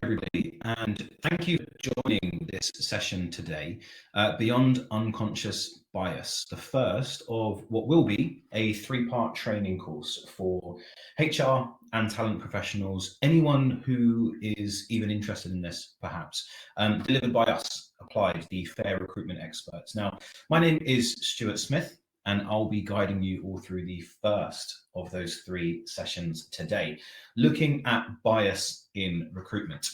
Everybody, and thank you for joining this session today, Beyond Unconscious Bias, the first of what will be a three-part training course for HR and talent professionals, anyone who is even interested in this, perhaps, delivered by us, Applied, the fair recruitment experts. Now, my name is Stuart Smith, and I'll be guiding you all through the first of those three sessions today, looking at bias in recruitment.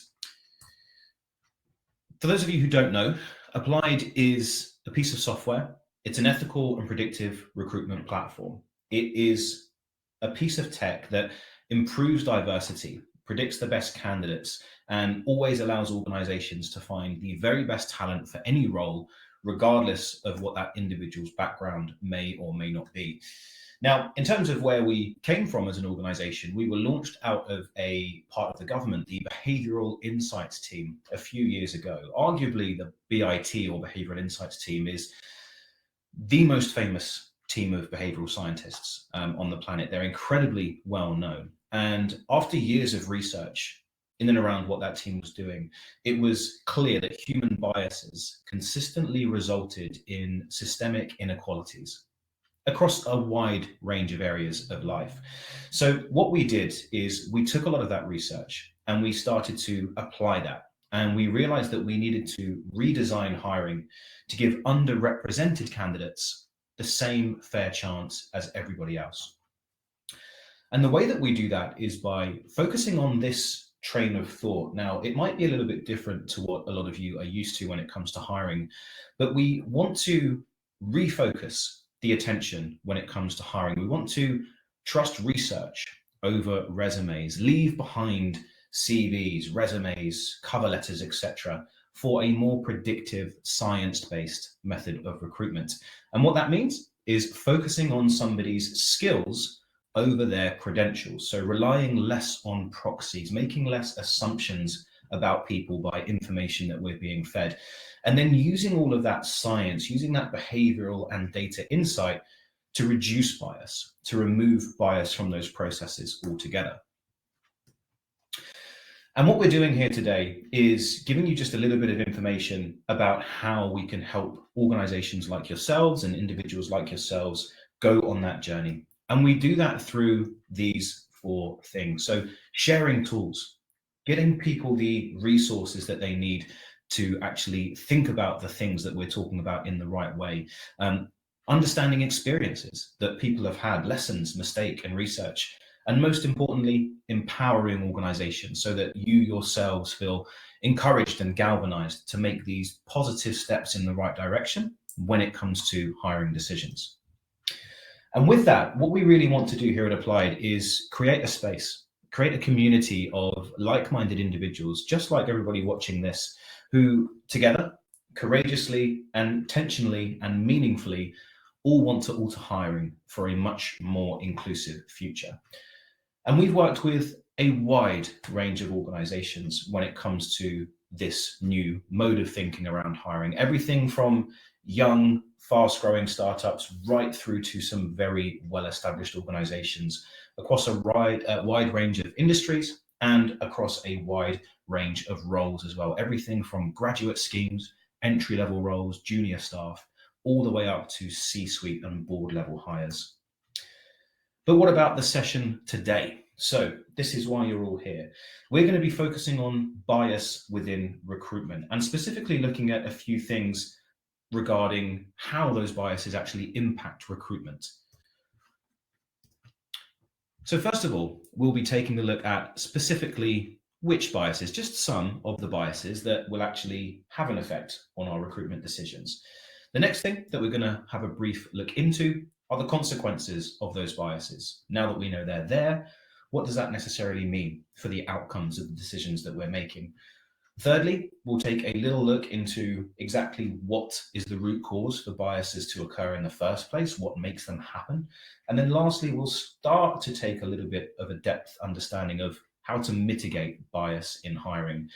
For those of you who don't know, Applied is a piece of software. It's an ethical and predictive recruitment platform. It is a piece of tech that improves diversity, predicts the best candidates, and always allows organizations to find the very best talent for any role, regardless of what that individual's background may or may not be. Now, in terms of where we came from as an organization, we were launched out of a part of the government, the Behavioral Insights team, a few years ago. Arguably, the BIT, or Behavioral Insights team, is the most famous team of behavioral scientists on the planet. They're incredibly well known. And after years of research in and around what that team was doing, it was clear that human biases consistently resulted in systemic inequalities across a wide range of areas of life. So what we did is we took a lot of that research and we started to apply that. And we realized that we needed to redesign hiring to give underrepresented candidates the same fair chance as everybody else. And the way that we do that is by focusing on this train of thought. Now, it might be a little bit different to what a lot of you are used to when it comes to hiring, but we want to refocus the attention when it comes to hiring. We want to trust research over resumes, leave behind CVs, resumes, cover letters, etc., for a more predictive, science-based method of recruitment. And what that means is focusing on somebody's skills over their credentials. So relying less on proxies, making less assumptions about people by information that we're being fed. And then using all of that science, using that behavioral and data insight to reduce bias, to remove bias from those processes altogether. And what we're doing here today is giving you just a little bit of information about how we can help organizations like yourselves and individuals like yourselves go on that journey. And we do that through these four things. So sharing tools, getting people the resources that they need to actually think about the things that we're talking about in the right way. Understanding experiences that people have had, lessons, mistake, and research. And most importantly, empowering organizations so that you yourselves feel encouraged and galvanized to make these positive steps in the right direction when it comes to hiring decisions. And with that, what we really want to do here at Applied is create a space, create a community of like-minded individuals, just like everybody watching this, who together, courageously and intentionally and meaningfully all want to alter hiring for a much more inclusive future. And we've worked with a wide range of organizations when it comes to this new mode of thinking around hiring, everything from young, fast-growing startups right through to some very well-established organizations across a wide range of industries and across a wide range of roles as well. Everything from graduate schemes, entry-level roles, junior staff, all the way up to C-suite and board-level hires. But what about the session today? So this is why you're all here. We're going to be focusing on bias within recruitment and specifically looking at a few things regarding how those biases actually impact recruitment. So first of all, we'll be taking a look at specifically which biases, just some of the biases that will actually have an effect on our recruitment decisions. The next thing that we're going to have a brief look into are the consequences of those biases. Now that we know they're there, what does that necessarily mean for the outcomes of the decisions that we're making? Thirdly, we'll take a little look into exactly what is the root cause for biases to occur in the first place, what makes them happen. And then lastly, we'll start to take a little bit of a depth understanding of how to mitigate bias in hiring.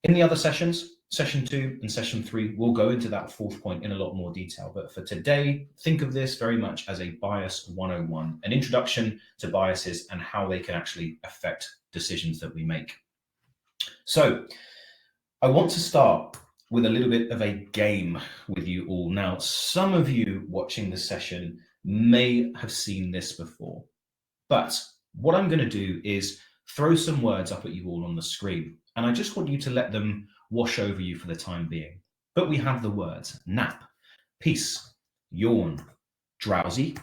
In the other sessions, session 2 and session 3, we'll go into that fourth point in a lot more detail. But for today, think of this very much as a bias 101, an introduction to biases and how they can actually affect decisions that we make. So I want to start with a little bit of a game with you all. Now, some of you watching this session may have seen this before, but what I'm going to do is throw some words up at you all on the screen, and I just want you to let them wash over you for the time being. But we have the words nap, peace, yawn, drowsy,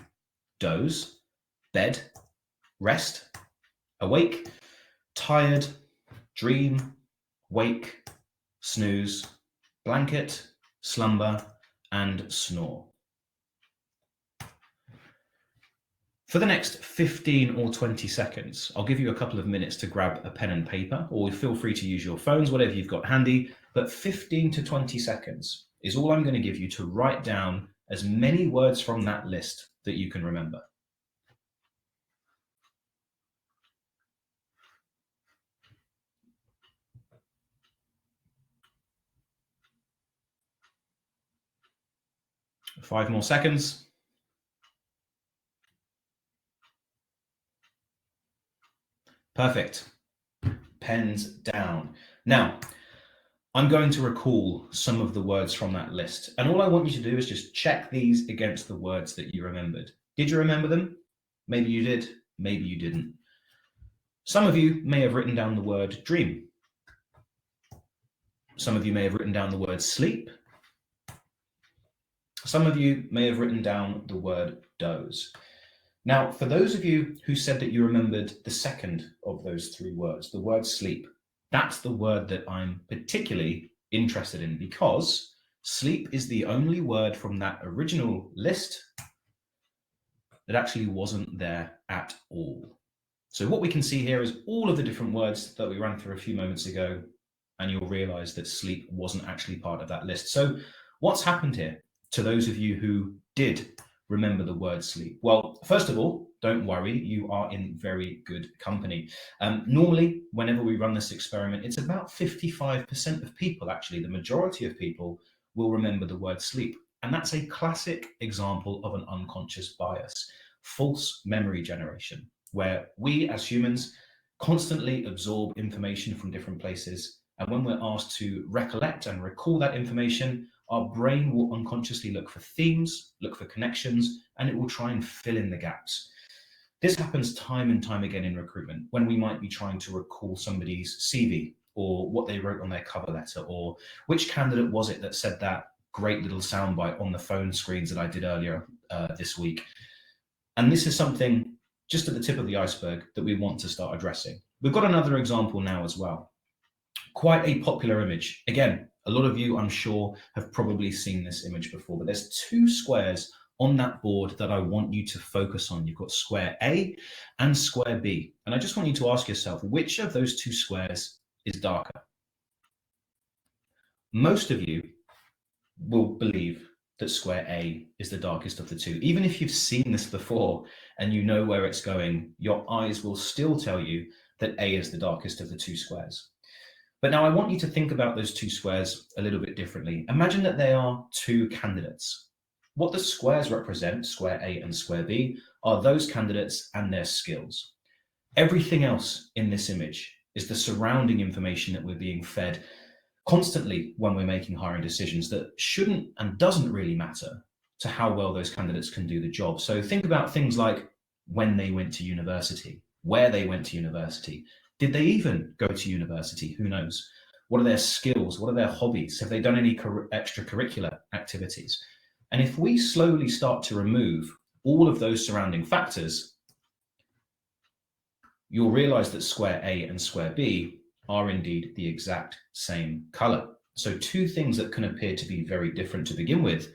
doze, bed, rest, awake, tired, dream, wake, snooze, blanket, slumber, and snore. For the next 15 or 20 seconds, I'll give you a couple of minutes to grab a pen and paper, or feel free to use your phones, whatever you've got handy, but 15 to 20 seconds is all I'm going to give you to write down as many words from that list that you can remember. Five more seconds. Perfect. Pens down. Now, I'm going to recall some of the words from that list, and all I want you to do is just check these against the words that you remembered. Did you remember them? Maybe you did, maybe you didn't. Some of you may have written down the word dream. Some of you may have written down the word sleep. Some of you may have written down the word doze. Now, for those of you who said that you remembered the second of those three words, the word sleep, that's the word that I'm particularly interested in, because sleep is the only word from that original list that actually wasn't there at all. So what we can see here is all of the different words that we ran through a few moments ago, and you'll realize that sleep wasn't actually part of that list. So what's happened here to those of you who did remember the word sleep? Well, first of all, don't worry, you are in very good company. Normally, whenever we run this experiment, it's about 55% of people, actually, the majority of people will remember the word sleep. And that's a classic example of an unconscious bias, false memory generation, where we as humans constantly absorb information from different places. And when we're asked to recollect and recall that information, our brain will unconsciously look for themes, look for connections, and it will try and fill in the gaps. This happens time and time again in recruitment, when we might be trying to recall somebody's CV, or what they wrote on their cover letter, or which candidate was it that said that great little soundbite on the phone screens that I did earlier this week. And this is something just at the tip of the iceberg that we want to start addressing. We've got another example now as well. Quite a popular image. Again, a lot of you, I'm sure, have probably seen this image before, but there's two squares on that board that I want you to focus on. You've got square A and square B. And I just want you to ask yourself, which of those two squares is darker? Most of you will believe that square A is the darkest of the two. Even if you've seen this before and you know where it's going, your eyes will still tell you that A is the darkest of the two squares. But now I want you to think about those two squares a little bit differently. Imagine that they are two candidates. What the squares represent, square A and square B, are those candidates and their skills. Everything else in this image is the surrounding information that we're being fed constantly when we're making hiring decisions that shouldn't and doesn't really matter to how well those candidates can do the job. So think about things like when they went to university, where they went to university. Did they even go to university? Who knows? What are their skills? What are their hobbies? Have they done any extracurricular activities? And if we slowly start to remove all of those surrounding factors, you'll realize that square A and square B are indeed the exact same color. So two things that can appear to be very different to begin with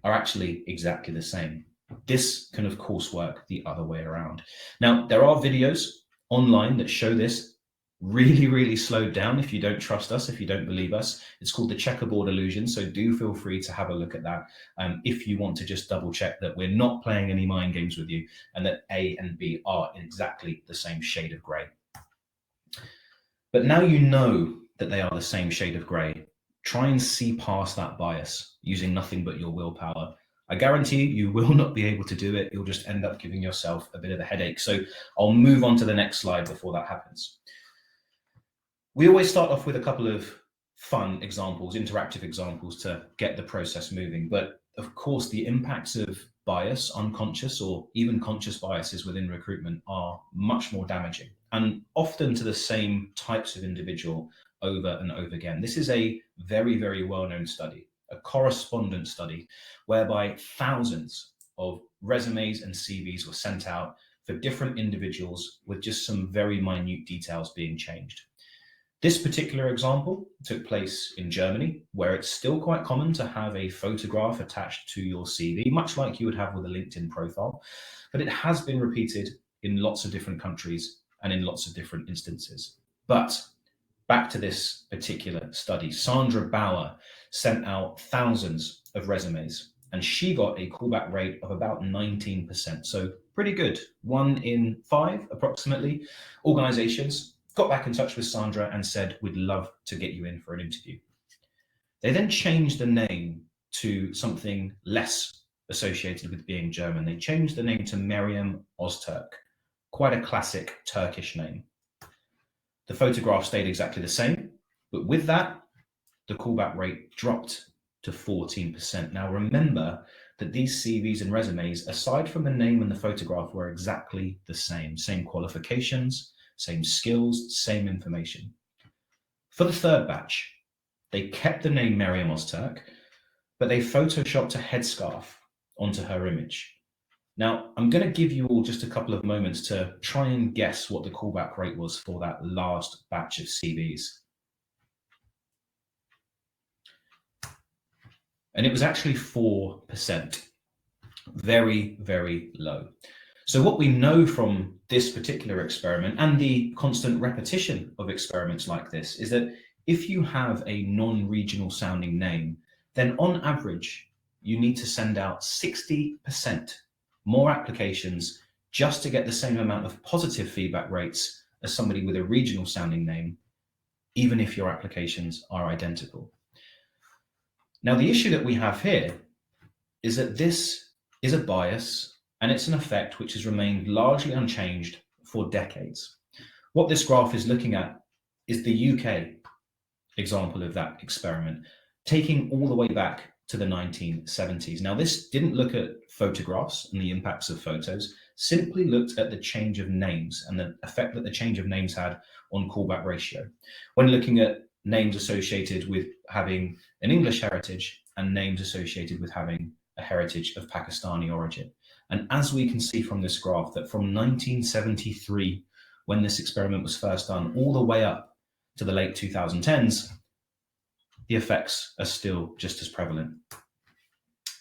are actually exactly the same. This can, of course, work the other way around. Now, there are videos online that show this really, really slowed down. If you don't trust us, if you don't believe us, it's called the checkerboard illusion. So do feel free to have a look at that if you want to just double check that we're not playing any mind games with you and that A and B are exactly the same shade of gray. But now you know that they are the same shade of gray. Try and see past that bias using nothing but your willpower. I guarantee you will not be able to do it. You'll just end up giving yourself a bit of a headache. So I'll move on to the next slide before that happens. We always start off with a couple of fun examples, interactive examples to get the process moving. But of course, the impacts of bias, unconscious or even conscious biases within recruitment are much more damaging and often to the same types of individual over and over again. This is a very, very well-known study, a correspondence study, whereby thousands of resumes and CVs were sent out for different individuals with just some very minute details being changed. This particular example took place in Germany, where it's still quite common to have a photograph attached to your CV, much like you would have with a LinkedIn profile, but it has been repeated in lots of different countries and in lots of different instances. But back to this particular study, Sandra Bauer sent out thousands of resumes and she got a callback rate of about 19%. So pretty good. 1 in 5 approximately organizations got back in touch with Sandra and said, we'd love to get you in for an interview. They then changed the name to something less associated with being German. They changed the name to Meryem Öztürk, quite a classic Turkish name. The photograph stayed exactly the same, but with that, the callback rate dropped to 14%. Now remember that these CVs and resumes, aside from the name and the photograph, were exactly the same qualifications, same skills, same information. For the third batch, they kept the name Meryem Öztürk, but they photoshopped a headscarf onto her image. Now, I'm going to give you all just a couple of moments to try and guess what the callback rate was for that last batch of CVs. And it was actually 4%. Very, very low. So what we know from this particular experiment and the constant repetition of experiments like this is that if you have a non-regional sounding name, then on average, you need to send out 60% more applications just to get the same amount of positive feedback rates as somebody with a regional sounding name, even if your applications are identical. Now, the issue that we have here is that this is a bias and it's an effect which has remained largely unchanged for decades. What this graph is looking at is the UK example of that experiment, taking all the way back to the 1970s. Now, this didn't look at photographs and the impacts of photos, simply looked at the change of names and the effect that the change of names had on callback ratio. When looking at names associated with having an English heritage and names associated with having a heritage of Pakistani origin. And as we can see from this graph, that from 1973, when this experiment was first done, all the way up to the late 2010s, the effects are still just as prevalent.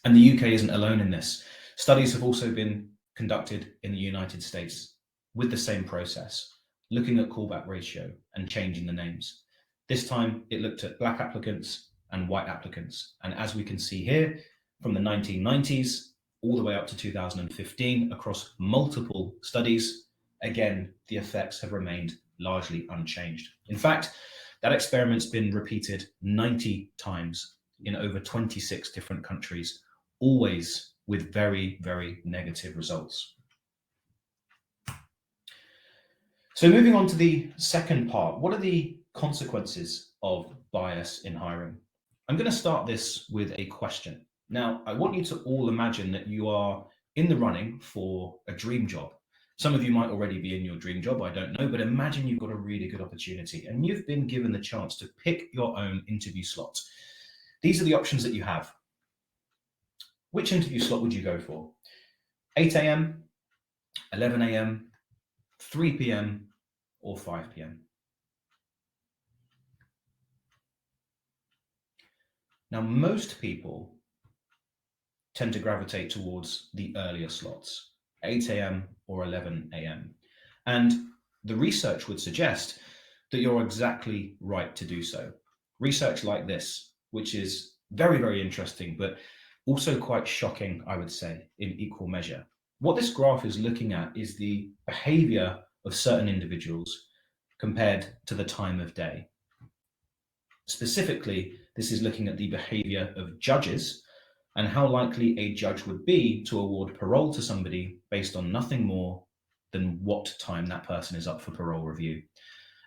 And the UK isn't alone in this. Studies have also been conducted in the United States with the same process, looking at callback ratio and changing the names. This time it looked at black applicants and white applicants. And as we can see here, from the 1990s all the way up to 2015, across multiple studies, again, the effects have remained largely unchanged. In fact, that experiment's been repeated 90 times in over 26 different countries, always with very, very negative results. So moving on to the second part, what are the consequences of bias in hiring? I'm going to start this with a question. Now, I want you to all imagine that you are in the running for a dream job. Some of you might already be in your dream job, I don't know, but imagine you've got a really good opportunity and you've been given the chance to pick your own interview slot. These are the options that you have. Which interview slot would you go for? 8 a.m., 11 a.m., 3 p.m., or 5 p.m.? Now, most people tend to gravitate towards the earlier slots, 8 a.m. or 11 a.m. And the research would suggest that you're exactly right to do so. Research like this, which is very, very interesting, but also quite shocking, I would say, in equal measure. What this graph is looking at is the behavior of certain individuals compared to the time of day. Specifically, this is looking at the behavior of judges and how likely a judge would be to award parole to somebody based on nothing more than what time that person is up for parole review.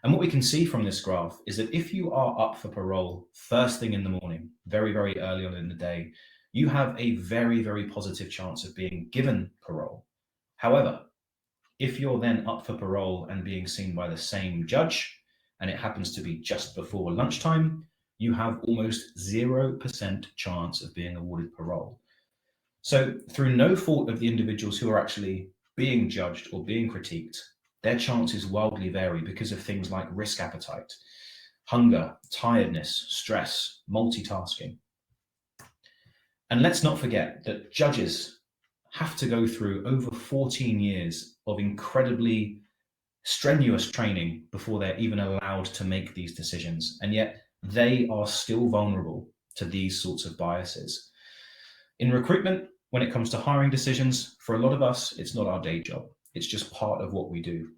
And what we can see from this graph is that if you are up for parole first thing in the morning, very, very early on in the day, you have a very, very positive chance of being given parole. However, if you're then up for parole and being seen by the same judge, and it happens to be just before lunchtime, you have almost 0% chance of being awarded parole. So, through no fault of the individuals who are actually being judged or being critiqued, their chances wildly vary because of things like risk appetite, hunger, tiredness, stress, multitasking. And let's not forget that judges have to go through over 14 years of incredibly strenuous training before they're even allowed to make these decisions. And yet they are still vulnerable to these sorts of biases. In recruitment, when it comes to hiring decisions, for a lot of us, it's not our day job. It's just part of what we do.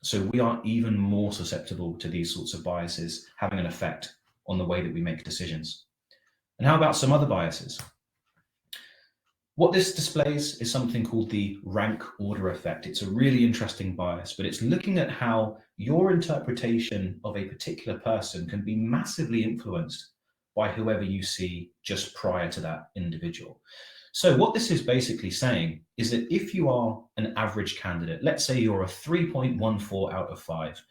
So we are even more susceptible to these sorts of biases having an effect on the way that we make decisions. And how about some other biases? What this displays is something called the rank order effect. It's a really interesting bias, but it's looking at how your interpretation of a particular person can be massively influenced by whoever you see just prior to that individual. So what this is basically saying is that if you are an average candidate, let's say you're a 3.14 out of 5,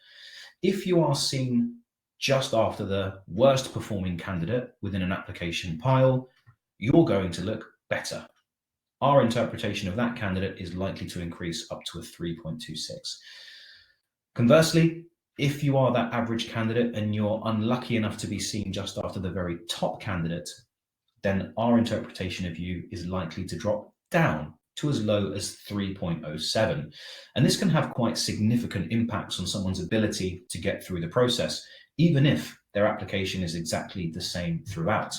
if you are seen just after the worst performing candidate within an application pile, you're going to look better. Our interpretation of that candidate is likely to increase up to a 3.26. Conversely, if you are that average candidate and you're unlucky enough to be seen just after the very top candidate, then our interpretation of you is likely to drop down to as low as 3.07. And this can have quite significant impacts on someone's ability to get through the process, even if their application is exactly the same throughout.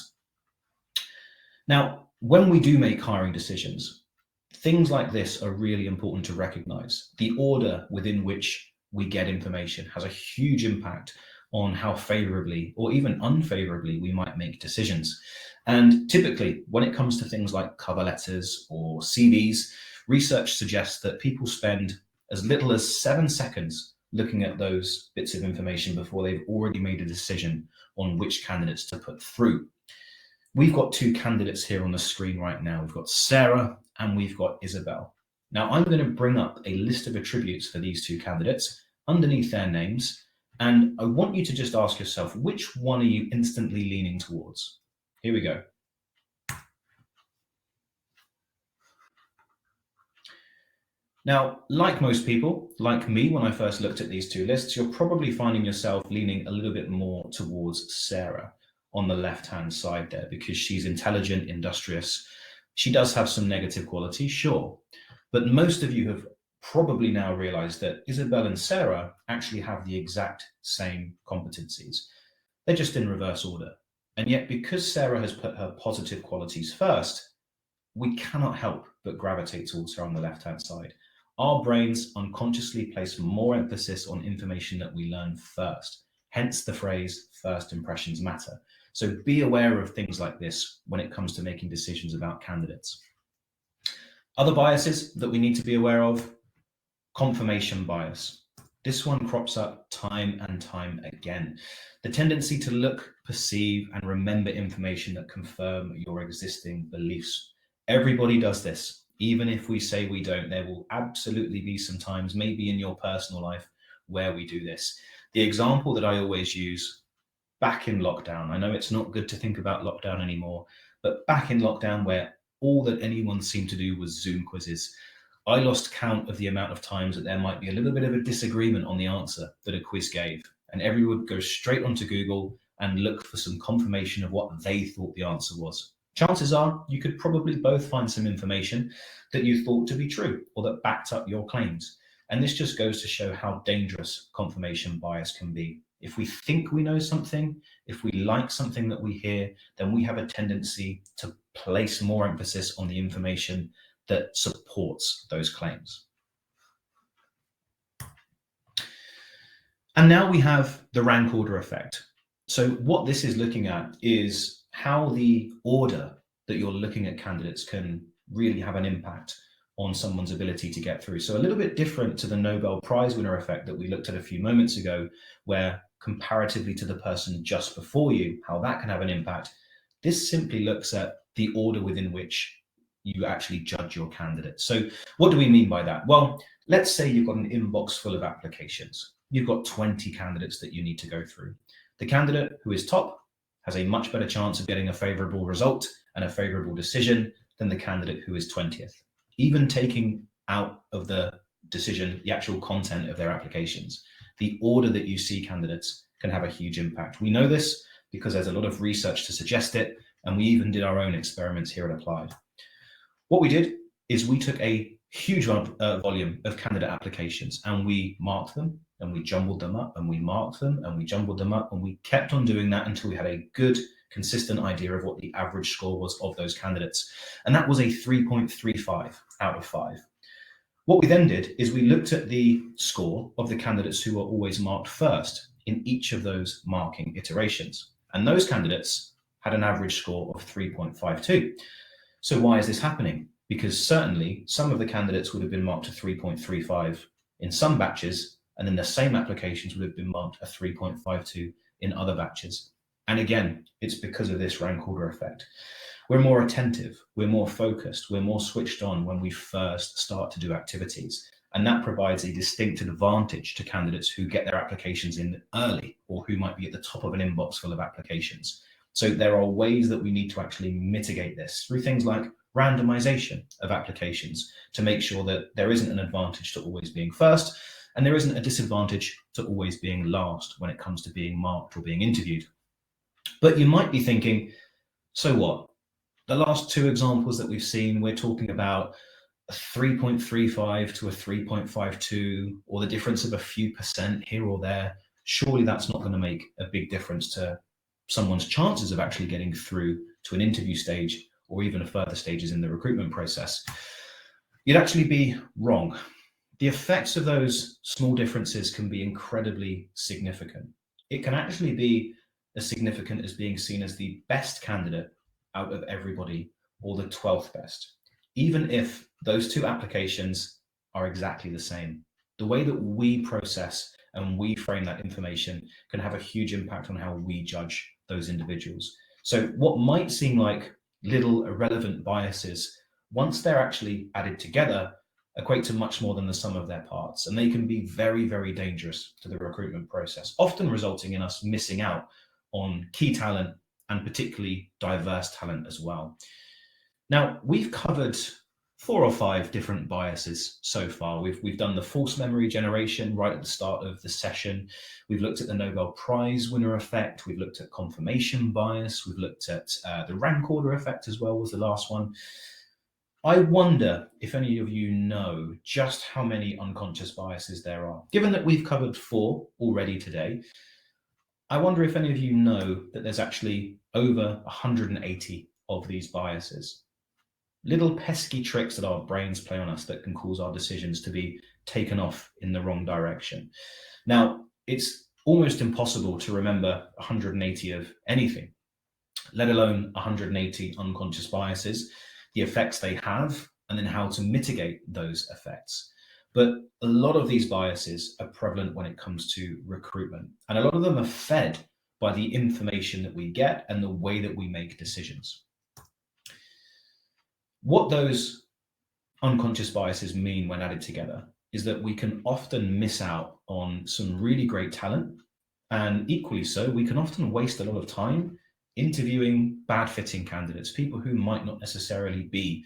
Now, when we do make hiring decisions, things like this are really important to recognize. The order within which we get information has a huge impact on how favorably or even unfavorably we might make decisions. And typically, when it comes to things like cover letters or CVs, research suggests that people spend as little as 7 seconds looking at those bits of information before they've already made a decision on which candidates to put through. We've got 2 candidates here on the screen right now. We've got Sarah and we've got Isabel. Now, I'm going to bring up a list of attributes for these 2 candidates underneath their names, and I want you to just ask yourself, which one are you instantly leaning towards? Here we go. Now, like most people, like me, when I first looked at these 2 lists, you're probably finding yourself leaning a little bit more towards Sarah on the left-hand side there, because she's intelligent, industrious. She does have some negative qualities, sure, but most of you have probably now realized that Isabel and Sarah actually have the exact same competencies. They're just in reverse order. And yet, because Sarah has put her positive qualities first, we cannot help but gravitate towards her on the left-hand side. Our brains unconsciously place more emphasis on information that we learn first, hence the phrase, first impressions matter. So be aware of things like this when it comes to making decisions about candidates. Other biases that we need to be aware of: confirmation bias. This one crops up time and time again. The tendency to look, perceive, and remember information that confirm your existing beliefs. Everybody does this. Even if we say we don't, there will absolutely be some times, maybe in your personal life, where we do this. The example that I always use, back in lockdown, I know it's not good to think about lockdown anymore, but back in lockdown, where all that anyone seemed to do was Zoom quizzes, I lost count of the amount of times that there might be a little bit of a disagreement on the answer that a quiz gave, and everyone would go straight onto Google and look for some confirmation of what they thought the answer was. Chances are you could probably both find some information that you thought to be true or that backed up your claims. And this just goes to show how dangerous confirmation bias can be. If we think we know something, if we like something that we hear, then we have a tendency to place more emphasis on the information that supports those claims. And now we have the rank order effect. So what this is looking at is how the order that you're looking at candidates can really have an impact on someone's ability to get through. So a little bit different to the Nobel Prize winner effect that we looked at a few moments ago, where comparatively to the person just before you, how that can have an impact. This simply looks at the order within which you actually judge your candidate. So what do we mean by that? Well, let's say you've got an inbox full of applications. You've got 20 candidates that you need to go through. The candidate who is top has a much better chance of getting a favorable result and a favorable decision than the candidate who is 20th. Even taking out of the decision the actual content of their applications, the order that you see candidates can have a huge impact. We know this because there's a lot of research to suggest it, and we even did our own experiments here at Applied. What we did is we took a huge volume of candidate applications and we marked them and we jumbled them up and we marked them and we jumbled them up, and we kept on doing that until we had a good, consistent idea of what the average score was of those candidates. And that was a 3.35 out of 5. What we then did is we looked at the score of the candidates who were always marked first in each of those marking iterations. And those candidates had an average score of 3.52. So why is this happening? Because certainly some of the candidates would have been marked a 3.35 in some batches, and then the same applications would have been marked a 3.52 in other batches. And again, it's because of this rank order effect. We're more attentive, we're more focused, we're more switched on when we first start to do activities. And that provides a distinct advantage to candidates who get their applications in early or who might be at the top of an inbox full of applications. So there are ways that we need to actually mitigate this through things like randomization of applications to make sure that there isn't an advantage to always being first, and there isn't a disadvantage to always being last when it comes to being marked or being interviewed. But you might be thinking, so what? The last two examples that we've seen, we're talking about a 3.35 to a 3.52, or the difference of a few percent here or there. Surely that's not going to make a big difference to someone's chances of actually getting through to an interview stage or even further stages in the recruitment process. You'd actually be wrong. The effects of those small differences can be incredibly significant. It can actually be as significant as being seen as the best candidate out of everybody or the 12th best, even if those two applications are exactly the same. The way that we process and we frame that information can have a huge impact on how we judge those individuals. So what might seem like little irrelevant biases, once they're actually added together, equate to much more than the sum of their parts. And they can be very, very dangerous to the recruitment process, often resulting in us missing out on key talent and particularly diverse talent as well. Now, we've covered 4 or 5 different biases so far. We've done the false memory generation right at the start of the session. We've looked at the Nobel Prize winner effect. We've looked at confirmation bias. We've looked at the rank order effect as well, was the last one. I wonder if any of you know just how many unconscious biases there are. Given that we've covered 4 already today, I wonder if any of you know that there's actually over 180 of these biases. Little pesky tricks that our brains play on us that can cause our decisions to be taken off in the wrong direction. Now, it's almost impossible to remember 180 of anything, let alone 180 unconscious biases, the effects they have, and then how to mitigate those effects. But a lot of these biases are prevalent when it comes to recruitment, and a lot of them are fed by the information that we get and the way that we make decisions. What those unconscious biases mean when added together is that we can often miss out on some really great talent, and equally so, we can often waste a lot of time interviewing bad fitting candidates, people who might not necessarily be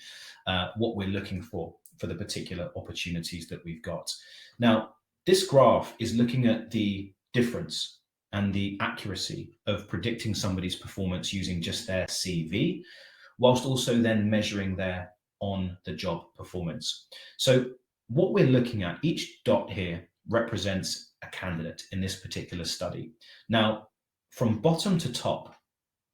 what we're looking for the particular opportunities that we've got. Now, this graph is looking at the difference and the accuracy of predicting somebody's performance using just their CV, whilst also then measuring their on-the-job performance. So what we're looking at, each dot here represents a candidate in this particular study. Now, from bottom to top,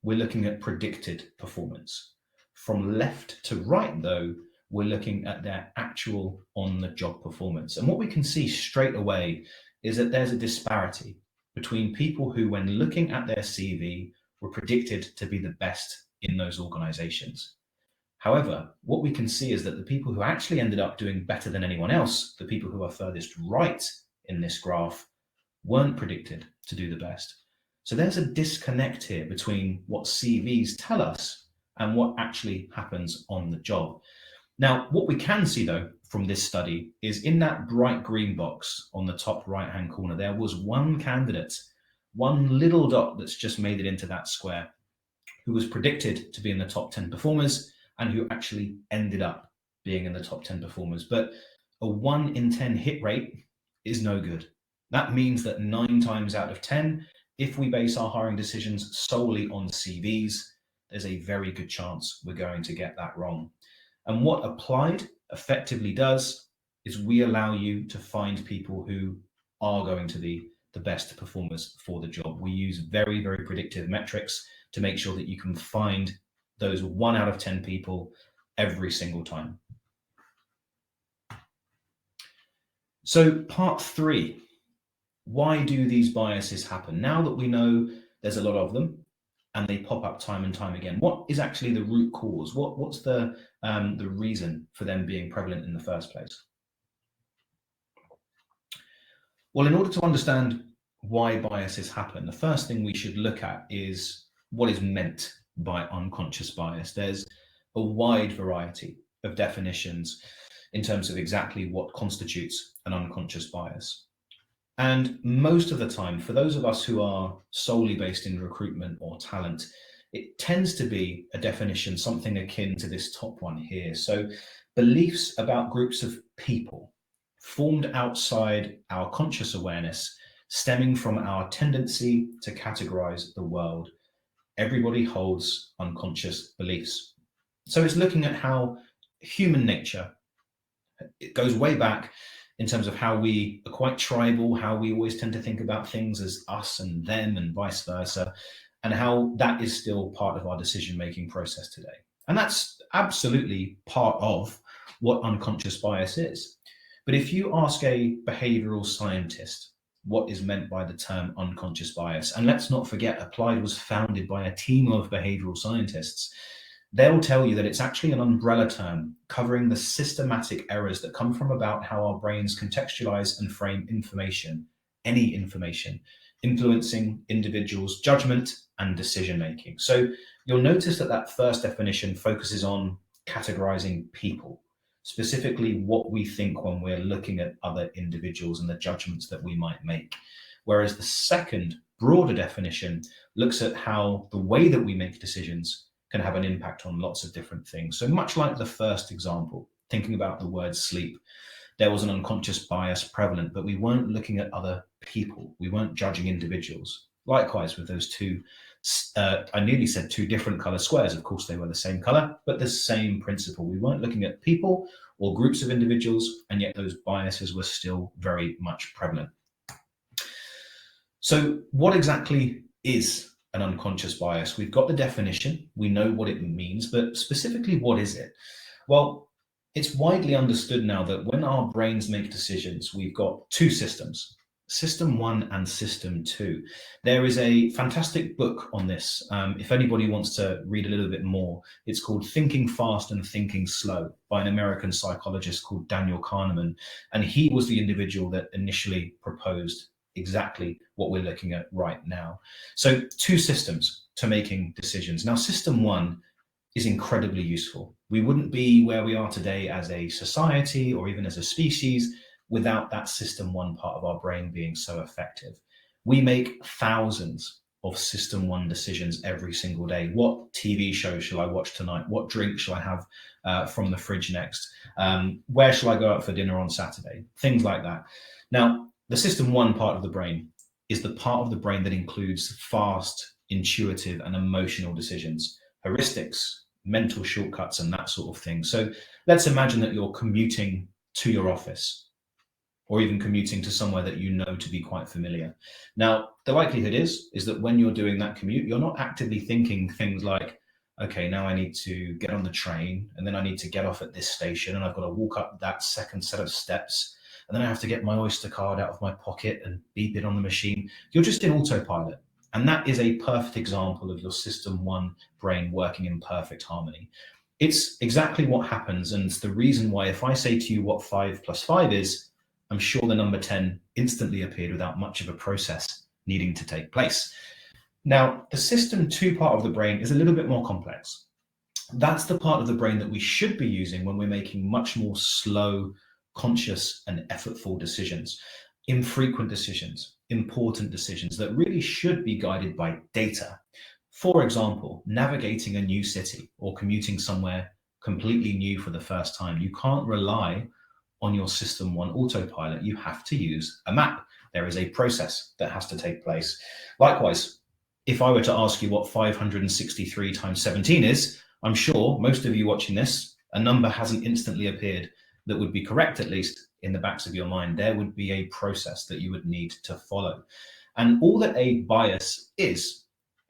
we're looking at predicted performance. From left to right, though, we're looking at their actual on-the-job performance. And what we can see straight away is that there's a disparity between people who, when looking at their CV, were predicted to be the best in those organizations. However, what we can see is that the people who actually ended up doing better than anyone else, the people who are furthest right in this graph, weren't predicted to do the best. So there's a disconnect here between what CVs tell us and what actually happens on the job. Now, what we can see though from this study is in that bright green box on the top right-hand corner, there was one candidate, one little dot that's just made it into that square, who was predicted to be in the top 10 performers and who actually ended up being in the top 10 performers. But a 1 in 10 hit rate is no good. That means that 9 times out of 10, if we base our hiring decisions solely on CVs, there's a very good chance we're going to get that wrong. And what Applied effectively does is we allow you to find people who are going to be the best performers for the job. We use very, very predictive metrics to make sure that you can find those 1 out of 10 people every single time. So part 3, why do these biases happen? Now that we know there's a lot of them and they pop up time and time again, what is actually the root cause? What's the reason for them being prevalent in the first place? Well, in order to understand why biases happen, the first thing we should look at is what is meant by unconscious bias. There's a wide variety of definitions in terms of exactly what constitutes an unconscious bias. And most of the time, for those of us who are solely based in recruitment or talent, it tends to be a definition, something akin to this top one here. So beliefs about groups of people formed outside our conscious awareness, stemming from our tendency to categorize the world. Everybody holds unconscious beliefs. So it's looking at how human nature, it goes way back in terms of how we are quite tribal, how we always tend to think about things as us and them and vice versa, and how that is still part of our decision-making process today. And that's absolutely part of what unconscious bias is. But if you ask a behavioral scientist what is meant by the term unconscious bias, and let's not forget, Applied was founded by a team of behavioral scientists, they'll tell you that it's actually an umbrella term covering the systematic errors that come from about how our brains contextualize and frame information, any information, influencing individuals' judgment and decision making. So you'll notice that that first definition focuses on categorizing people, specifically what we think when we're looking at other individuals and the judgments that we might make. Whereas the second, broader definition looks at how the way that we make decisions can have an impact on lots of different things. So much like the first example, thinking about the word sleep, there was an unconscious bias prevalent, but we weren't looking at other people. We weren't judging individuals. Likewise with those two, I nearly said two different color squares. Of course, they were the same color, but the same principle. We weren't looking at people or groups of individuals, and yet those biases were still very much prevalent. So what exactly is an unconscious bias? We've got the definition, we know what it means, but specifically, what is it? Well, it's widely understood now that when our brains make decisions, we've got two systems, System 1 and System 2. There is a fantastic book on this. If anybody wants to read a little bit more, it's called Thinking Fast and Thinking Slow by an American psychologist called Daniel Kahneman. And he was the individual that initially proposed exactly what we're looking at right now. So two systems to making decisions. Now, System 1 is incredibly useful. We wouldn't be where we are today as a society or even as a species without that System 1 part of our brain being so effective. We make thousands of System 1 decisions every single day. What TV show shall I watch tonight? What drink shall I have from the fridge next? Where shall I go out for dinner on Saturday? Things like that. Now, the System 1 part of the brain is the part of the brain that includes fast, intuitive, and emotional decisions, heuristics, mental shortcuts, and that sort of thing. So let's imagine that you're commuting to your office, or even commuting to somewhere that you know to be quite familiar. Now, the likelihood is that when you're doing that commute, you're not actively thinking things like, okay, now I need to get on the train, and then I need to get off at this station, and I've got to walk up that second set of steps, and then I have to get my Oyster card out of my pocket and beep it on the machine. You're just in autopilot. And that is a perfect example of your System 1 brain working in perfect harmony. It's exactly what happens, and it's the reason why if I say to you what 5 plus 5 is, I'm sure the number 10 instantly appeared without much of a process needing to take place. Now, the system 2 part of the brain is a little bit more complex. That's the part of the brain that we should be using when we're making much more slow, conscious, and effortful decisions, infrequent decisions, important decisions that really should be guided by data. For example, navigating a new city or commuting somewhere completely new for the first time. You can't rely on your system 1 autopilot. You have to use a map. There is a process that has to take place. Likewise, if I were to ask you what 563 times 17 is, I'm sure most of you watching this, a number hasn't instantly appeared that would be correct, at least in the backs of your mind. There would be a process that you would need to follow. And all that a bias is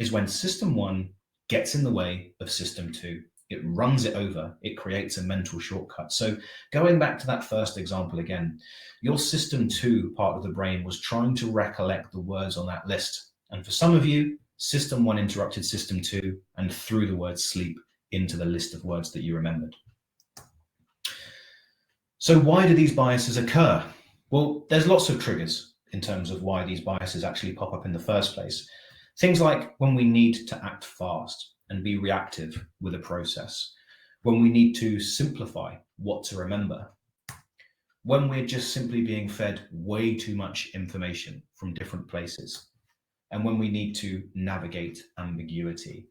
when system 1 gets in the way of system 2. It runs it over. It creates a mental shortcut. So going back to that first example again, your system 2 part of the brain was trying to recollect the words on that list. And for some of you, system 1 interrupted system 2 and threw the word sleep into the list of words that you remembered. So why do these biases occur? Well, there's lots of triggers in terms of why these biases actually pop up in the first place. Things like when we need to act fast and be reactive with a process, when we need to simplify what to remember, when we're just simply being fed way too much information from different places, and when we need to navigate ambiguity.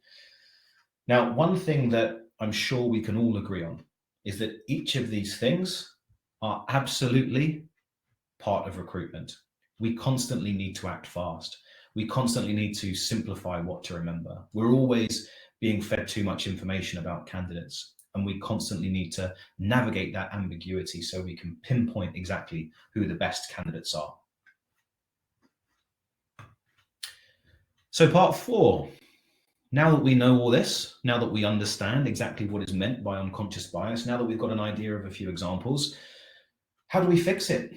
Now, one thing that I'm sure we can all agree on is that each of these things are absolutely part of recruitment. We constantly need to act fast. We constantly need to simplify what to remember. We're always being fed too much information about candidates, and we constantly need to navigate that ambiguity so we can pinpoint exactly who the best candidates are. So part 4. Now that we know all this, now that we understand exactly what is meant by unconscious bias, now that we've got an idea of a few examples, how do we fix it?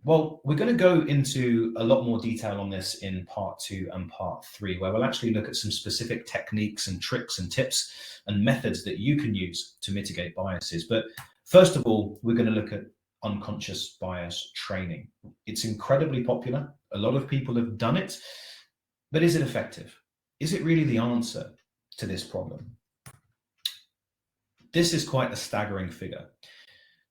Well, we're going to go into a lot more detail on this in part 2 and part 3, where we'll actually look at some specific techniques and tricks and tips and methods that you can use to mitigate biases. But first of all, we're going to look at unconscious bias training. It's incredibly popular. A lot of people have done it, but is it effective? Is it really the answer to this problem? This is quite a staggering figure.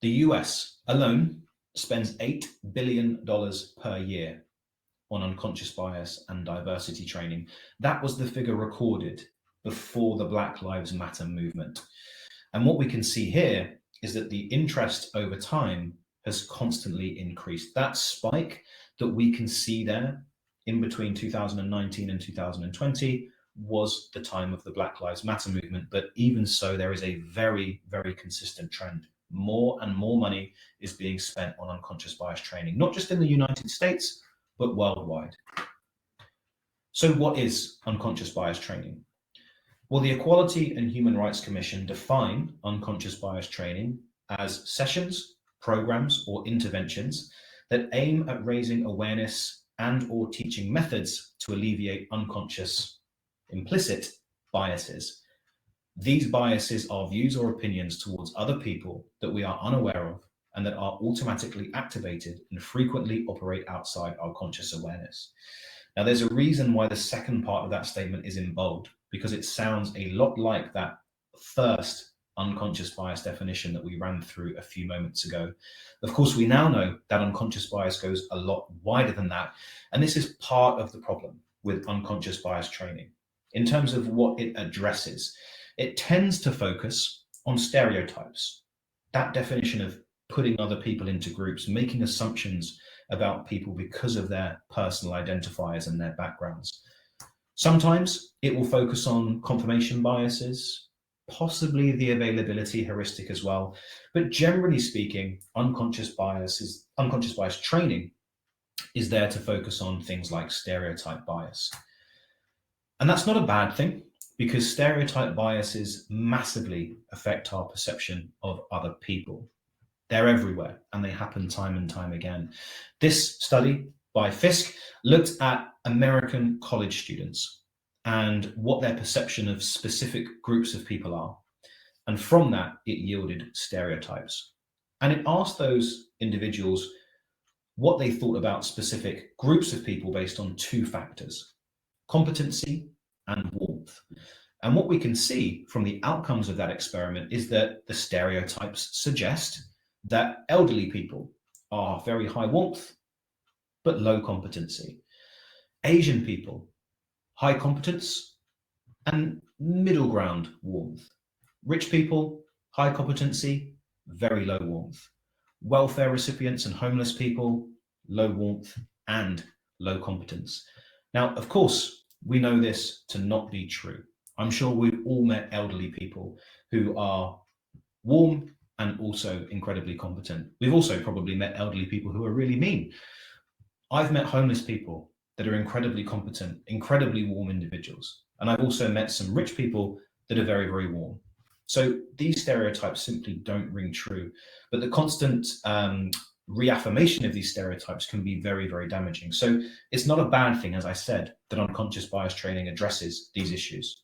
The US alone spends $8 billion per year on unconscious bias and diversity training. That was the figure recorded before the Black Lives Matter movement. And what we can see here is that the interest over time has constantly increased. That spike that we can see there in between 2019 and 2020 was the time of the Black Lives Matter movement. But even so, there is a very, very consistent trend. More and more money is being spent on unconscious bias training, not just in the United States, but worldwide. So what is unconscious bias training? Well, the Equality and Human Rights Commission define unconscious bias training as sessions, programs, or interventions that aim at raising awareness and or teaching methods to alleviate unconscious, implicit biases. These biases are views or opinions towards other people that we are unaware of and that are automatically activated and frequently operate outside our conscious awareness. Now, there's a reason why the second part of that statement is in bold, because it sounds a lot like that first unconscious bias definition that we ran through a few moments ago. Of course, we now know that unconscious bias goes a lot wider than that, and this is part of the problem with unconscious bias training. In terms of what it addresses, it tends to focus on stereotypes, that definition of putting other people into groups, making assumptions about people because of their personal identifiers and their backgrounds. Sometimes it will focus on confirmation biases, possibly the availability heuristic as well. But generally speaking, unconscious bias training is there to focus on things like stereotype bias. And that's not a bad thing, because stereotype biases massively affect our perception of other people. They're everywhere and they happen time and time again. This study by Fisk looked at American college students and what their perception of specific groups of people are. And from that, it yielded stereotypes. And it asked those individuals what they thought about specific groups of people based on two factors: competency and warmth. And what we can see from the outcomes of that experiment is that the stereotypes suggest that elderly people are very high warmth, but low competency. Asian people, high competence and middle ground warmth. Rich people, high competency, very low warmth. Welfare recipients and homeless people, low warmth and low competence. Now, of course, we know this to not be true. I'm sure we've all met elderly people who are warm and also incredibly competent. We've also probably met elderly people who are really mean. I've met homeless people that are incredibly competent, incredibly warm individuals. And I've also met some rich people that are very, very warm. So these stereotypes simply don't ring true. But the constant reaffirmation of these stereotypes can be very, very damaging. So it's not a bad thing, as I said, that unconscious bias training addresses these issues.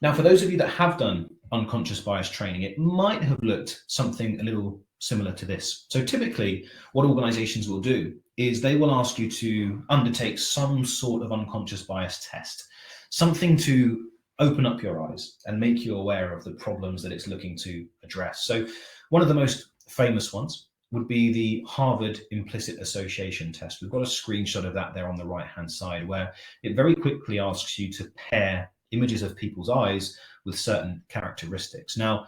Now, for those of you that have done unconscious bias training, it might have looked something a little similar to this. So typically, what organizations will do is they will ask you to undertake some sort of unconscious bias test, something to open up your eyes and make you aware of the problems that it's looking to address. So one of the most famous ones would be the Harvard Implicit Association test. We've got a screenshot of that there on the right-hand side, where it very quickly asks you to pair images of people's eyes with certain characteristics. Now,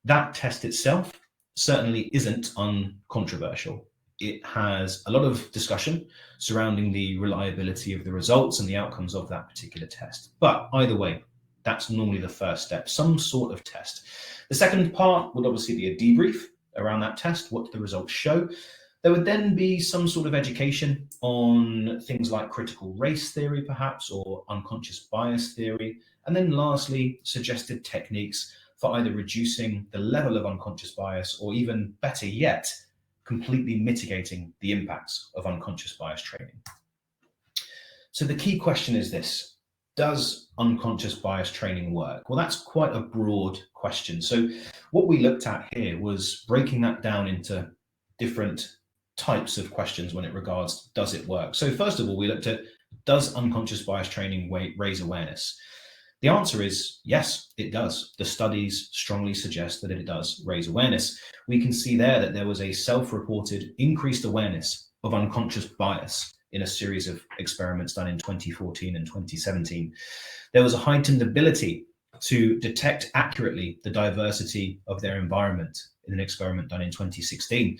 that test itself certainly isn't uncontroversial. It has a lot of discussion surrounding the reliability of the results and the outcomes of that particular test. But either way, that's normally the first step, some sort of test. The second part would obviously be a debrief around that test. What do the results show? There would then be some sort of education on things like critical race theory, perhaps, or unconscious bias theory. And then lastly, suggested techniques for either reducing the level of unconscious bias or, even better yet, completely mitigating the impacts of unconscious bias training. So the key question is this: does unconscious bias training work? Well, that's quite a broad question. So what we looked at here was breaking that down into different types of questions when it regards does it work. So first of all, we looked at, does unconscious bias training raise awareness? The answer is yes, it does. The studies strongly suggest that it does raise awareness. We can see there that there was a self-reported increased awareness of unconscious bias in a series of experiments done in 2014 and 2017. There was a heightened ability to detect accurately the diversity of their environment in an experiment done in 2016.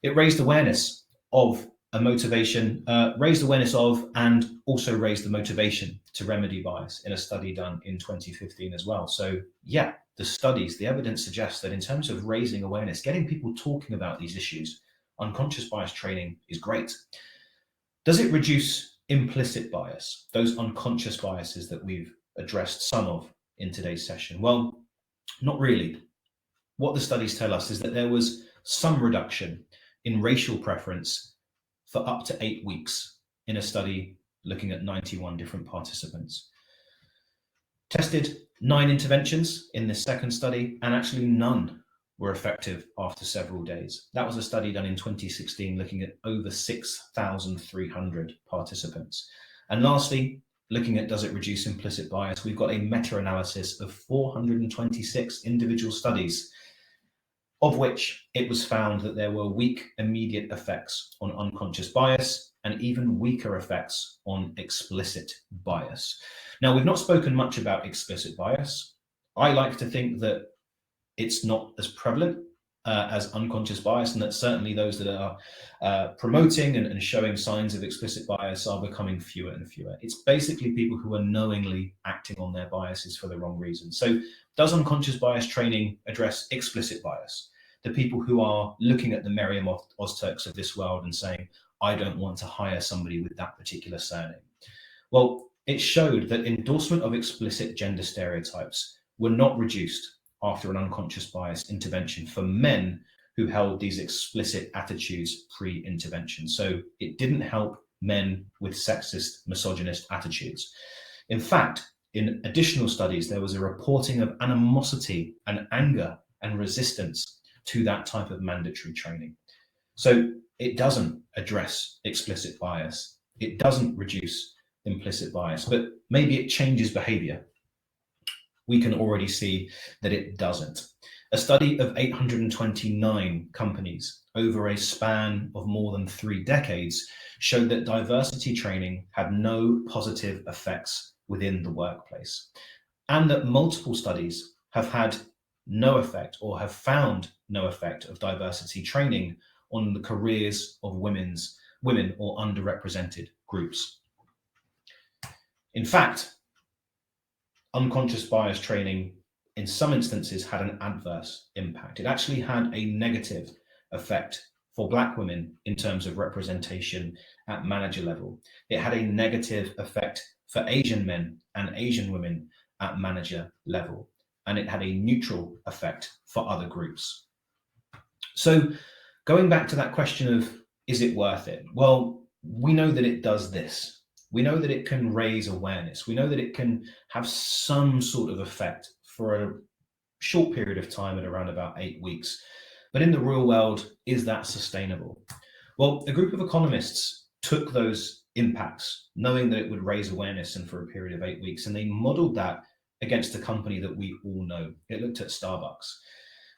It raised awareness of a motivation, raised awareness of and also raised the motivation to remedy bias in a study done in 2015 as well. So yeah, the studies, the evidence suggests that in terms of raising awareness, getting people talking about these issues, unconscious bias training is great. Does it reduce implicit bias, those unconscious biases that we've addressed some of in today's session? Well, not really. What the studies tell us is that there was some reduction in racial preference for up to 8 weeks in a study looking at 91 different participants. Tested 9 interventions in this second study, and actually none were effective after several days. That was a study done in 2016 looking at over 6,300 participants. And lastly, looking at does it reduce implicit bias, we've got a meta-analysis of 426 individual studies, of which it was found that there were weak immediate effects on unconscious bias and even weaker effects on explicit bias. Now, we've not spoken much about explicit bias. I like to think that it's not as prevalent as unconscious bias, and that certainly those that are promoting and showing signs of explicit bias are becoming fewer and fewer. It's basically people who are knowingly acting on their biases for the wrong reason. So does unconscious bias training address explicit bias? The people who are looking at the Merriam-Ozturks of this world and saying, I don't want to hire somebody with that particular surname. Well, it showed that endorsement of explicit gender stereotypes were not reduced after an unconscious bias intervention for men who held these explicit attitudes pre-intervention. So it didn't help men with sexist, misogynist attitudes. In fact, In additional studies, there was a reporting of animosity and anger and resistance to that type of mandatory training. So it doesn't address explicit bias. It doesn't reduce implicit bias, but maybe it changes behavior. We can already see that it doesn't. A study of 829 companies over a span of more than 3 decades showed that diversity training had no positive effects within the workplace, and that multiple studies have had no effect or have found no effect of diversity training on the careers of women or underrepresented groups. In fact, unconscious bias training in some instances had an adverse impact. It actually had a negative effect for Black women in terms of representation at manager level. It had a negative effect for Asian men and Asian women at manager level, and it had a neutral effect for other groups. So going back to that question of, is it worth it? Well, we know that it does this. We know that it can raise awareness. We know that it can have some sort of effect for a short period of time at around about 8 weeks. But in the real world, is that sustainable? Well, a group of economists took those impacts, knowing that it would raise awareness and for a period of 8 weeks, and they modeled that against a company that we all know. It looked at Starbucks.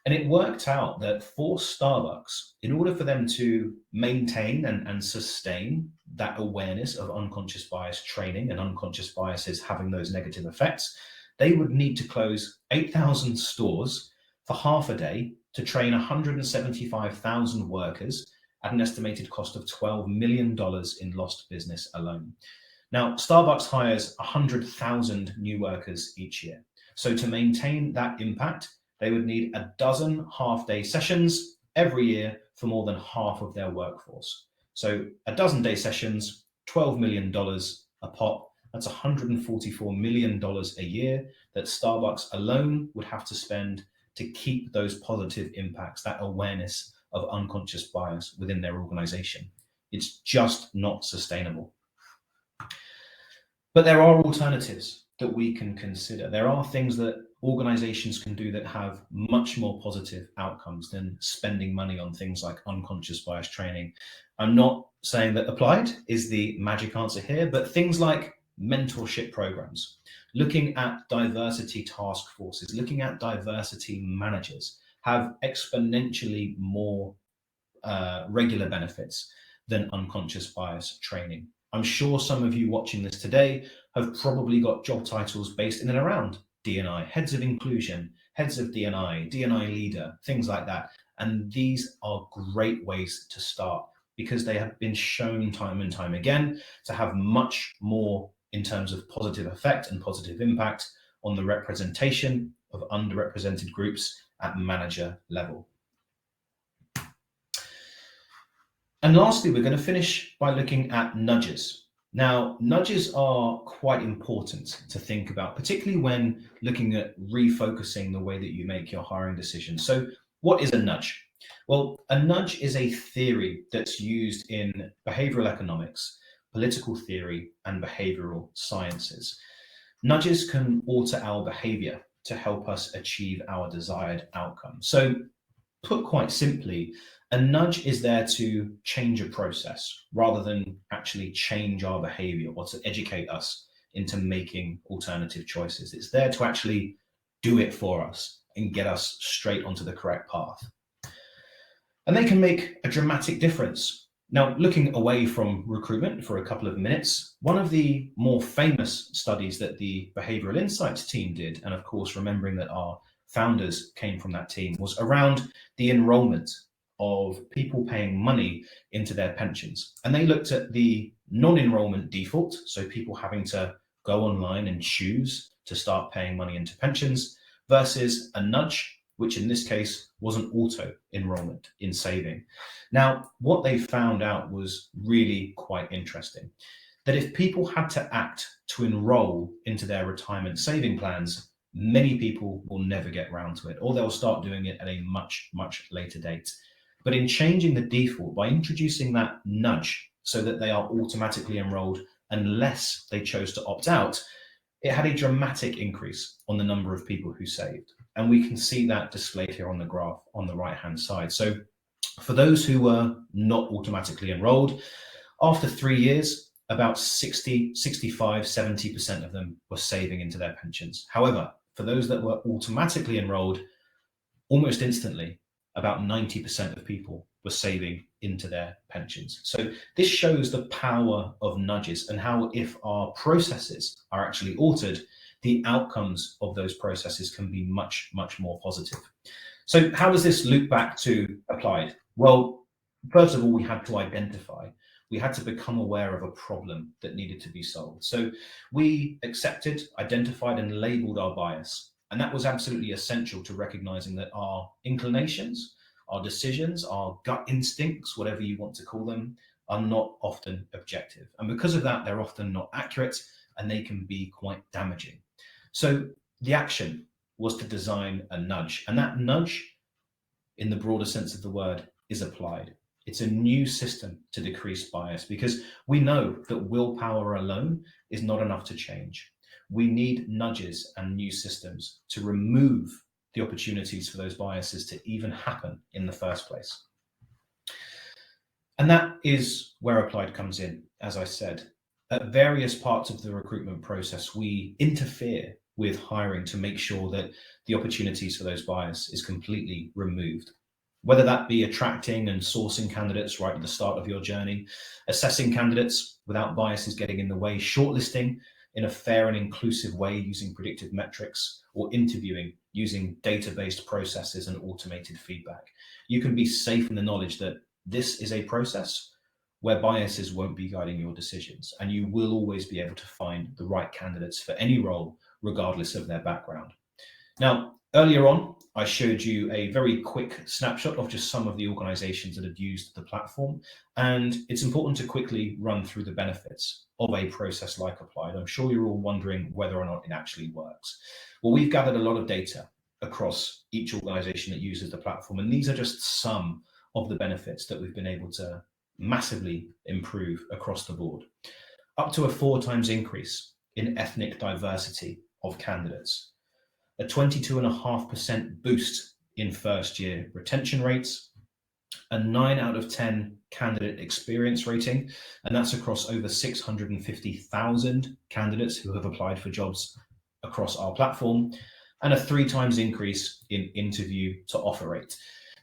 And it worked out that for Starbucks, in order for them to maintain and sustain that awareness of unconscious bias training and unconscious biases having those negative effects, they would need to close 8,000 stores for half a day to train 175,000 workers at an estimated cost of $12 million in lost business alone. Now, Starbucks hires 100,000 new workers each year. So to maintain that impact, they would need a dozen half-day sessions every year for more than half of their workforce. So a dozen day sessions, $12 million a pop, that's $144 million a year that Starbucks alone would have to spend to keep those positive impacts, that awareness of unconscious bias within their organization. It's just not sustainable. But there are alternatives that we can consider. There are things that organizations can do that have much more positive outcomes than spending money on things like unconscious bias training. I'm not saying that applied is the magic answer here, but things like mentorship programs, looking at diversity task forces, looking at diversity managers have exponentially more regular benefits than unconscious bias training. I'm sure some of you watching this today have probably got job titles based in and around D&I, heads of inclusion, heads of D&I leader, things like that. And these are great ways to start because they have been shown time and time again to have much more in terms of positive effect and positive impact on the representation of underrepresented groups at manager level. And lastly, we're going to finish by looking at nudges. Now, nudges are quite important to think about, particularly when looking at refocusing the way that you make your hiring decisions. So what is a nudge? Well, a nudge is a theory that's used in behavioral economics, political theory, and behavioral sciences. Nudges can alter our behavior to help us achieve our desired outcome. So put quite simply, a nudge is there to change a process rather than actually change our behavior or to educate us into making alternative choices. It's there to actually do it for us and get us straight onto the correct path. And they can make a dramatic difference. Now, looking away from recruitment for a couple of minutes, one of the more famous studies that the Behavioral Insights team did, and of course, remembering that our founders came from that team, was around the enrollment of people paying money into their pensions. And they looked at the non-enrollment default, so people having to go online and choose to start paying money into pensions, versus a nudge, which in this case was an auto enrollment in saving. Now, what they found out was really quite interesting, that if people had to act to enroll into their retirement saving plans, many people will never get around to it, or they'll start doing it at a much, much later date. But in changing the default, by introducing that nudge so that they are automatically enrolled unless they chose to opt out, it had a dramatic increase on the number of people who saved. And we can see that displayed here on the graph on the right-hand side. So for those who were not automatically enrolled, after 3 years, about 60, 65, 70% of them were saving into their pensions. However, for those that were automatically enrolled, almost instantly, about 90% of people were saving into their pensions. So this shows the power of nudges and how, if our processes are actually altered, the outcomes of those processes can be much, much more positive. So how does this loop back to applied? Well, first of all, we had to identify. We had to become aware of a problem that needed to be solved. So we accepted, identified, and labeled our bias. And that was absolutely essential to recognizing that our inclinations, our decisions, our gut instincts, whatever you want to call them, are not often objective. And because of that, they're often not accurate and they can be quite damaging. So the action was to design a nudge. And that nudge, in the broader sense of the word, is applied. It's a new system to decrease bias because we know that willpower alone is not enough to change. We need nudges and new systems to remove the opportunities for those biases to even happen in the first place. And that is where applied comes in. As I said, at various parts of the recruitment process, we interfere with hiring to make sure that the opportunities for those bias is completely removed. Whether that be attracting and sourcing candidates right at the start of your journey, assessing candidates without biases getting in the way, shortlisting in a fair and inclusive way using predictive metrics, or interviewing using data-based processes and automated feedback. You can be safe in the knowledge that this is a process where biases won't be guiding your decisions, and you will always be able to find the right candidates for any role, regardless of their background. Now, earlier on, I showed you a very quick snapshot of just some of the organizations that have used the platform, and it's important to quickly run through the benefits of a process like applied. I'm sure you're all wondering whether or not it actually works. Well, we've gathered a lot of data across each organization that uses the platform, and these are just some of the benefits that we've been able to massively improve across the board. Up to a 4 times increase in ethnic diversity of candidates, a 22.5% boost in first year retention rates, a 9 out of 10 candidate experience rating, and that's across over 650,000 candidates who have applied for jobs across our platform, and a 3 times increase in interview to offer rate.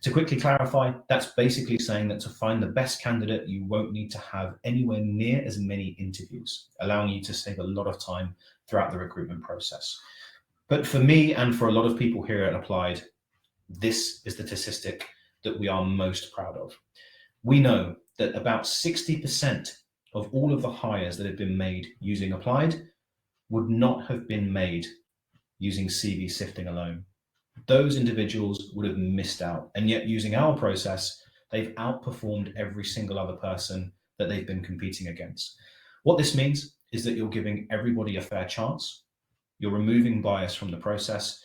To quickly clarify, that's basically saying that to find the best candidate, you won't need to have anywhere near as many interviews, allowing you to save a lot of time throughout the recruitment process. But for me and for a lot of people here at Applied, this is the statistic that we are most proud of. We know that about 60% of all of the hires that have been made using Applied would not have been made using CV sifting alone. Those individuals would have missed out. And yet using our process, they've outperformed every single other person that they've been competing against. What this means is that you're giving everybody a fair chance, you're removing bias from the process,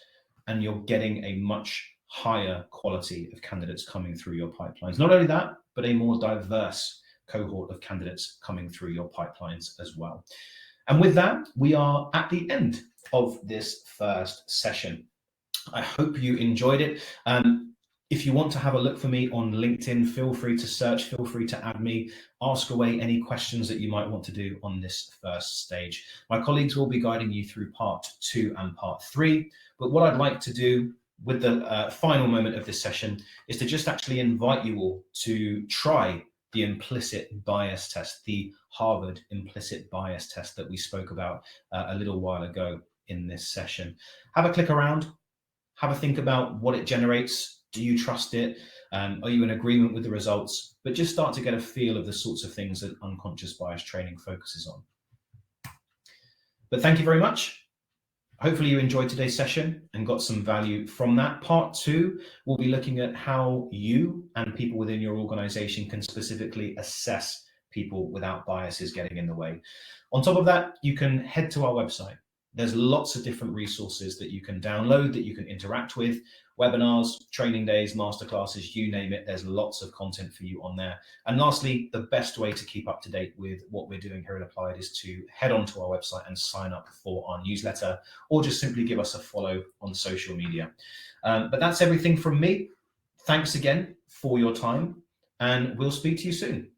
and you're getting a much higher quality of candidates coming through your pipelines. Not only that, but a more diverse cohort of candidates coming through your pipelines as well. And with that, we are at the end of this first session. I hope you enjoyed it. If you want to have a look for me on LinkedIn, feel free to search, feel free to add me, ask away any questions that you might want to do on this first stage. My colleagues will be guiding you through part 2 and part 3. But what I'd like to do with the final moment of this session is to just actually invite you all to try the implicit bias test, the Harvard implicit bias test that we spoke about a little while ago in this session. Have a click around, have a think about what it generates. Do you trust it? Are you in agreement with the results? But just start to get a feel of the sorts of things that unconscious bias training focuses on. But thank you very much. Hopefully you enjoyed today's session and got some value from that. Part 2, we'll be looking at how you and people within your organization can specifically assess people without biases getting in the way. On top of that, you can head to our website. There's lots of different resources that you can download, that you can interact with. webinars, training days, masterclasses, you name it. There's lots of content for you on there. And lastly, the best way to keep up to date with what we're doing here at Applied is to head onto our website and sign up for our newsletter, or just simply give us a follow on social media. But that's everything from me. Thanks again for your time, and we'll speak to you soon.